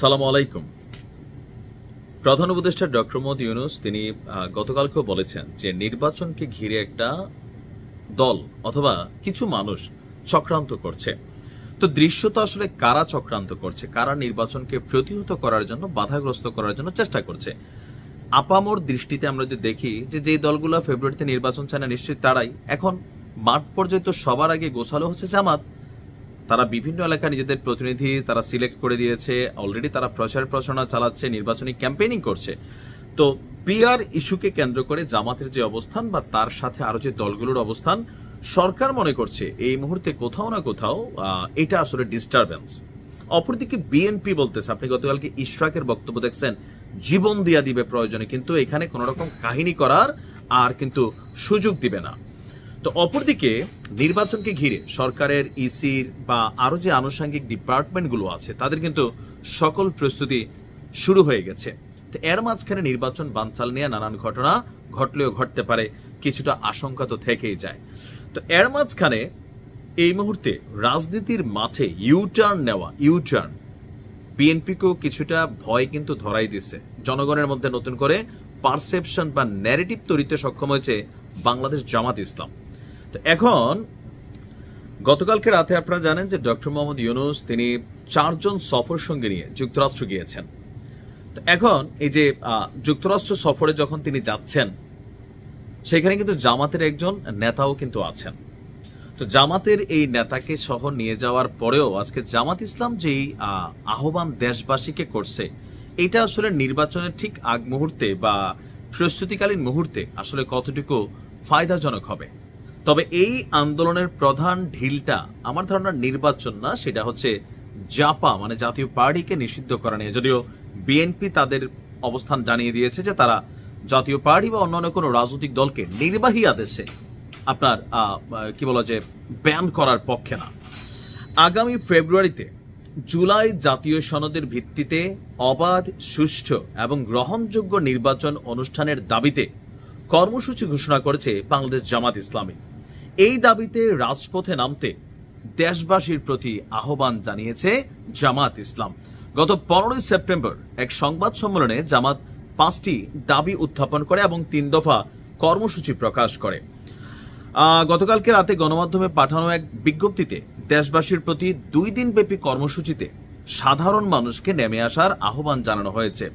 সালামু আলাইকুম। প্রধান উপদেষ্টা ডক্টর মোহাম্মদ ইউনূস তিনি গতকালকেও বলেছেন যে নির্বাচনকে ঘিরে একটা দল অথবা কিছু মানুষ চক্রান্ত করছে। তো দৃশ্যত আসলে কারা চক্রান্ত করছে, কারা নির্বাচনকে প্রতিহত করার জন্য, বাধাগ্রস্ত করার জন্য চেষ্টা করছে। আপামর দৃষ্টিতে আমরা যদি দেখি যে যেই দলগুলো ফেব্রুয়ারিতে নির্বাচন চায় না, নিশ্চয়ই তারাই। এখন মাঠ পর্যায়ে তো সবার আগে গোছালো হচ্ছে জামাত। তারা বিভিন্ন এলাকায় নিজেদের প্রতিনিধি তারা সিলেক্ট করে দিয়েছে, অলরেডি তারা প্রচার প্রচারণা চালাচ্ছে, নির্বাচনী ক্যাম্পেইনিং করছে। তো পিআর ইস্যুকে কেন্দ্র করে জামাতের যে অবস্থান বা তার সাথে আরো যে দলগুলোর অবস্থান, সরকার মনে করছে এই মুহূর্তে কোথাও না কোথাও এটা আসলে ডিস্টারবেন্স। অপরদিকে বিএনপি বলতেছে, আপনি গতকালকে ইশরাকের বক্তব্য দেখছেন, জীবন দিয়া দিবে প্রয়োজনে, কিন্তু এখানে কোন রকম কাহিনী করার আর কিন্তু সুযোগ দিবে না। তো অপরদিকে নির্বাচনকে ঘিরে সরকারের ইসির বা আরো যে আনুষঙ্গিক ডিপার্টমেন্টগুলো আছে তাদের কিন্তু সকল প্রস্তুতি শুরু হয়ে গেছে। তো এর মাঝখানে নির্বাচন বানচাল নিয়ে নানান ঘটনা ঘটলেও ঘটতে পারে, কিছুটা আশঙ্কা তো থেকেই যায়। তো এর মাঝখানে এই মুহূর্তে রাজনীতির মাঠে ইউটার্ন নেওয়া, বিএনপিকেও কিছুটা ভয় কিন্তু ধরাই দিছে। জনগণের মধ্যে নতুন করে পারসেপশন বা ন্যারেটিভ তৈরিতে সক্ষম হয়েছে বাংলাদেশ জামাত ইসলাম। তো এখন গতকালকে রাতে আপনারা জানেন যে ডক্টর মোহাম্মদ ইউনূস তিনি 4 জন সফর সঙ্গে নিয়ে যুক্তরাষ্ট্র গিয়েছেন। তো এখন এই যে যুক্তরাষ্ট্র সফরে যখন তিনি যাচ্ছেন, সেখানে কিন্তু জামাতের একজন নেতাও কিন্তু আছেন। তো জামাতের এই নেতাকে সহ নিয়ে যাওয়ার পরেও আজকে জামাত ইসলাম যেই আহ্বান দেশবাসীকে করছে, এটা আসলে নির্বাচনের ঠিক আগ মুহূর্তে বা প্রস্তুতিকালীন মুহূর্তে আসলে কতটুকু ফায়দাজনক হবে। তবে এই আন্দোলনের প্রধান ঢিলটা আমার ধারণা নির্বাচন না, সেটা হচ্ছে জাপা মানে জাতীয় পার্টিকে নিষিদ্ধ করা নিয়ে। যদিও বিএনপি তাদের অবস্থান জানিয়ে দিয়েছে যে তারা জাতীয় পার্টি বা অন্যান্য কোনো রাজনৈতিক দলকে নির্বাহী আদেশে আপনার কি বলা যে ব্যান করার পক্ষে না। আগামী ফেব্রুয়ারিতে জুলাই জাতীয় সনদের ভিত্তিতে অবাধ, সুষ্ঠু এবং গ্রহণযোগ্য নির্বাচন অনুষ্ঠানের দাবিতে কর্মসূচি ঘোষণা করেছে বাংলাদেশ জামাত ইসলামী। এই দাবিতে রাজপথে নামতে দেশবাসীর প্রতি আহ্বান জানিয়েছে জামাত ইসলাম। গত 15 সেপ্টেম্বর এক সংবাদ সম্মেলনে জামাত 5টি দাবি উত্থাপন করে এবং 3 দফা কর্মসূচি প্রকাশ করে। গতকালকে রাতে গণমাধ্যমে পাঠানো এক বিজ্ঞপ্তিতে দেশবাসীর প্রতি 2 দিনব্যাপী কর্মসূচিতে সাধারণ মানুষকে নেমে আসার আহ্বান জানানো হয়েছে।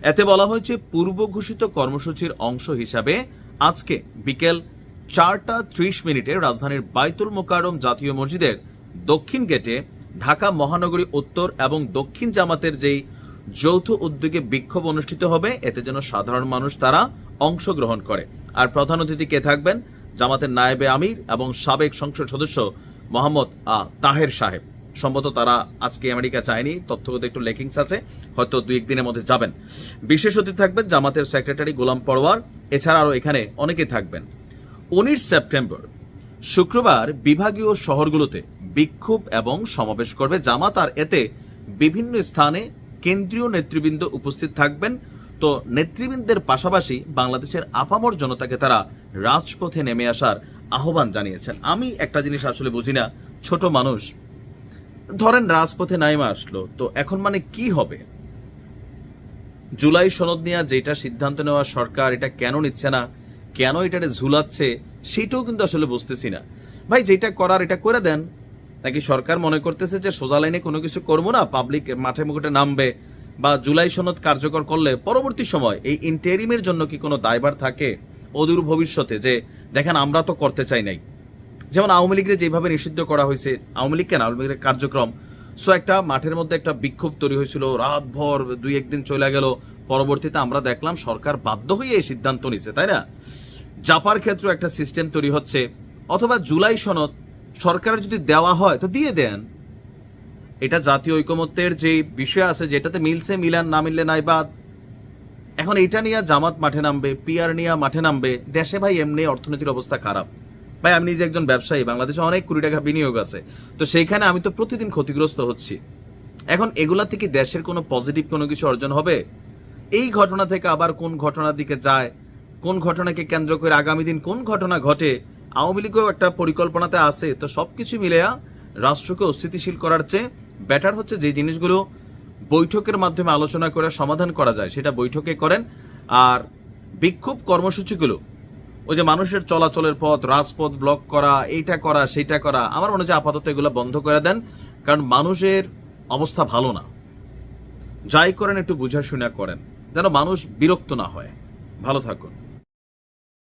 এতে বলা হয়েছে, পূর্ব ঘোষিত কর্মসূচির অংশ হিসাবে আজকে বিকেল 4:30 রাজধানীর বাইতুল মোকাররম জাতীয় মসজিদের দক্ষিণ গেটে ঢাকা মহানগরী উত্তর এবং দক্ষিণ জামাতের যেই যৌথ উদ্যোগে বিক্ষোভ অনুষ্ঠিত হবে, এতে যেন সাধারণ মানুষ তারা অংশগ্রহণ করে। আর প্রধান অতিথি কে থাকবেন? জামাতের নায়েবে আমির এবং সাবেক সংসদ সদস্য মোহাম্মদ তাহের সাহেব। সম্ভবত তারা আজকে আমেরিকা যায়নি, তথ্যগত একটু লেকিংস আছে, হয়তো 2-1 দিনের মধ্যে যাবেন। বিশেষ অতিথি থাকবেন জামাতের সেক্রেটারি গোলাম পরওয়ার, এছাড়া আরো এখানে অনেকেই থাকবেন। 19 সেপ্টেম্বর শুক্রবার বিভাগীয় শহরগুলোতে বিক্ষোভ এবং সমাবেশ করবে জামাত, আর এতে বিভিন্ন স্থানে কেন্দ্রীয় নেতৃবৃন্দ উপস্থিত থাকবেন। তো নেতৃবৃন্দের পাশাপাশি বাংলাদেশের আপামর জনতাকে তারা রাজপথে নেমে আসার আহ্বান জানিয়েছেন। আমি একটা জিনিস আসলে বুঝি না, ছোট মানুষ ধরেন রাজপথে নাইমা আসলো, তো এখন মানে কি হবে? জুলাই সনদ নিয়ে যেটা সিদ্ধান্ত নেওয়া সরকার, এটা কেন নিচ্ছে না, কেন এটারে ঝুলাচ্ছে, সেটাও কিন্তু আসলে বুঝতেছি না। ভাই, যেটা করার এটা করে দেন। নাকি সরকার মনে করতেছে যে সোজা লাইনে কোনো কিছু করবো না, পাবলিক মাঠে মুখে নামবে, বা জুলাই সনদ কার্যকর করলে পরবর্তী সময় এই ইন্টেরিমের জন্য কি কোনো দায়ভার থাকে অদূর ভবিষ্যতে, যে দেখেন আমরা তো করতে চাই নাই। যেমন আওয়ামী লীগের যেভাবে নিষিদ্ধ করা হয়েছে, আওয়ামী লীগের কার্যক্রম, সো একটা মাঠের মধ্যে একটা বিক্ষোভ তৈরি হয়েছিল, রাতভর 2-1 দিন চলে গেল, পরবর্তীতে আমরা দেখলাম সরকার বাধ্য হয়ে এই সিদ্ধান্ত নিছে, তাই না? জাপার ক্ষেত্রে একটা সিস্টেম তৈরি হচ্ছে। অথবা জুলাই সনদ সরকারের যদি দেওয়া হয় তো দিয়ে দেন, এটা জাতীয় ঐকমত্যের যে বিষয় আছে, যেটাতে মিলছে মিলান, না মিললে নাই বাদ। এখন এটা নিয়ে জামাত মাঠে নামবে, পিআর নিয়ে মাঠে নামবে। দেশে ভাই এমনি অর্থনীতির অবস্থা খারাপ। ভাই, আমি নিজে একজন ব্যবসায়ী, বাংলাদেশে অনেক কোটি টাকা বিনিয়োগ আছে, তো সেইখানে আমি তো প্রতিদিন ক্ষতিগ্রস্ত হচ্ছি। এখন এগুলা থেকে দেশের কোনো পজিটিভ কোনো কিছু অর্জন হবে? এই ঘটনা থেকে আবার কোন ঘটনার দিকে যায়, কোন ঘটনাকে কেন্দ্র করে আগামী দিন কোন ঘটনা ঘটে, আওয়ামী লীগও একটা পরিকল্পনাতে আছে। তো সবকিছু মিলেয়া রাষ্ট্রকে অস্থিতিশীল করার চেয়ে বেটার হচ্ছে যে জিনিসগুলো বৈঠকের মাধ্যমে আলোচনা করে সমাধান করা যায় সেটা বৈঠকে করেন। আর বিক্ষোভ কর্মসূচিগুলো, ওই যে মানুষের চলাচলের পথ, রাজপথ ব্লক করা, এইটা করা সেইটা করা, আমার মনে হয় আপাতত এগুলো বন্ধ করে দেন, কারণ মানুষের অবস্থা ভালো না। যাই করেন একটু বুঝা শুনে করেন, যেন মানুষ বিরক্ত না হয়। ভালো থাকুন।